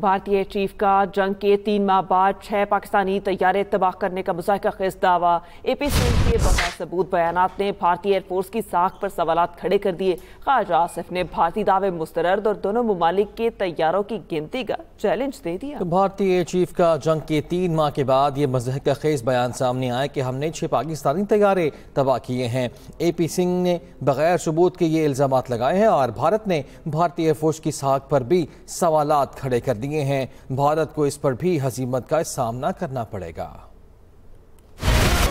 بھارتی چیف کا جنگ کے 3 ماہ بعد 6 پاکستانی طیارے تباہ کرنے کا مضحکہ خیز دعویٰ۔ اے پی سندھ کے بغیر ثبوت بیانات نے بھارتی ایئر فورس کی ساکھ پر سوالات کھڑے کر دیے۔ خواجہ آصف نے بھارتی دعوے مسترد اور دونوں ممالک کے طیاروں کی گنتی کا چیلنج دے دیا۔ بھارتی ایئر چیف کا جنگ کے 3 ماہ کے بعد یہ مضحکہ خیز بیان سامنے آیا کہ ہم نے 6 پاکستانی طیارے تباہ کیے ہیں۔ اے پی سنگھ نے بغیر ثبوت کے یہ الزامات لگائے ہیں اور بھارت نے بھارتی ایئر فورس کی ساکھ پر بھی سوالات کھڑے کر دیے ہیں۔ بھارت کو اس پر بھی ہزیمت کا سامنا کرنا پڑے گا۔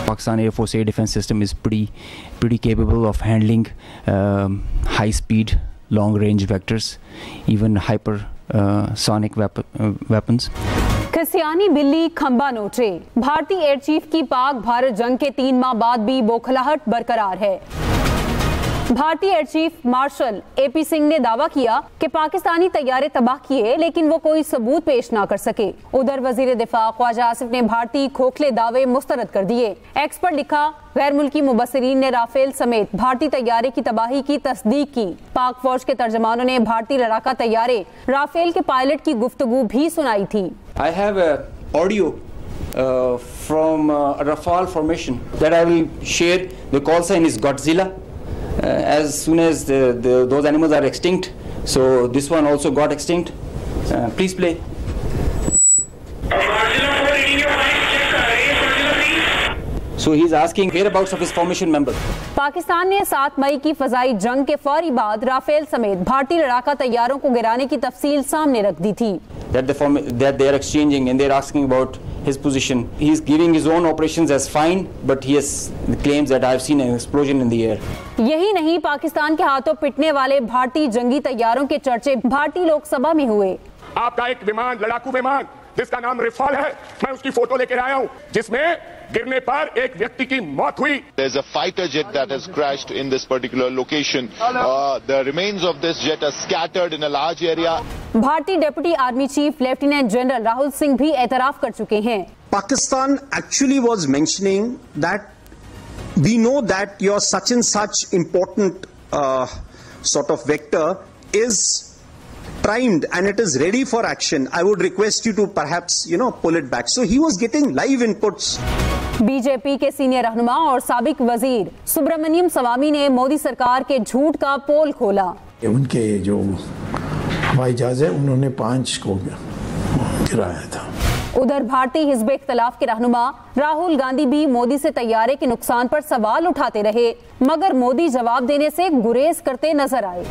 Pakistan Air Force air defense system is pretty capable of handling high speed, long range vectors, even hypersonic weapons. کھسیانی بلی کھمبا نوچے، بھارتی ایئر چیف کی پاک بھارت جنگ کے 3 ماہ بعد بھی بوکھلاہٹ برقرار ہے۔ بھارتی ایئر چیف مارشل اے پی سنگھ نے دعویٰ کیا کہ پاکستانی طیارے تباہ کیے لیکن وہ کوئی ثبوت پیش نہ کر سکے۔ ادھر وزیر دفاع خواجہ آصف نے بھارتی کھوکھلے دعوے مسترد کر دیے۔ ایکس پر لکھا، غیر ملکی مبصرین نے رافیل سمیت بھارتی طیارے کی تباہی کی تصدیق کی۔ پاک فوج کے ترجمانوں نے بھارتی لڑاکا طیارے رافیل کے پائلٹ کی گفتگو بھی سنائی تھی۔ I have audio from Rafale formation that I will share. The call sign is Godzilla. As soon as those animals are extinct, so this one also got extinct. Please play. So he's asking whereabouts of his formation member. Pakistan نے 7 مئی کی فضائی جنگ کے فوری بعد Rafale سمیت بھارتی لڑاکا طیاروں کو گرانے کی تفصیل سامنے رکھ دی تھی۔ That they are exchanging and they are asking about his position. He is giving his own operations as fine, but he has claims that I have seen an explosion in the air. یہی نہیں، پاکستان کے ہاتھوں پٹنے والے بھارتی جنگی طیاروں کے چرچے بھارتی لوک سبھا میں ہوئے۔ آپ کا ایک ومان، لڑاکو ومان جس کا نام رفال ہے، میں اس کی فوٹو لے کے آیا ہوں جس میں گرنے پر ایک ویکتی کی موت ہوئی۔ There's a fighter jet that has crashed in this particular location. The remains of this jet are scattered in a large area. بھارتی deputy army chief lieutenant general Rahul Singh بھی اعتراف کر چکے ہیں۔ Pakistan actually was mentioning that we know that your such and such important sort of vector is primed and it is ready for action. I would request you to perhaps, pull it back. So he was getting live inputs. B J P کے senior رہنما اور سابق وزیر سبرامنیم سوامی نے مودی سرکار کے جھوٹ کا پول کھولا۔ ان کے جو ہوائی جہاز ہے انہوں نے 5 کو گرایا تھا۔ ادھر بھارتی حزب اختلاف کے رہنما راہل گاندھی بھی مودی سے طیارے کے نقصان پر سوال اٹھاتے رہے، مگر مودی جواب دینے سے گریز کرتے نظر آئے۔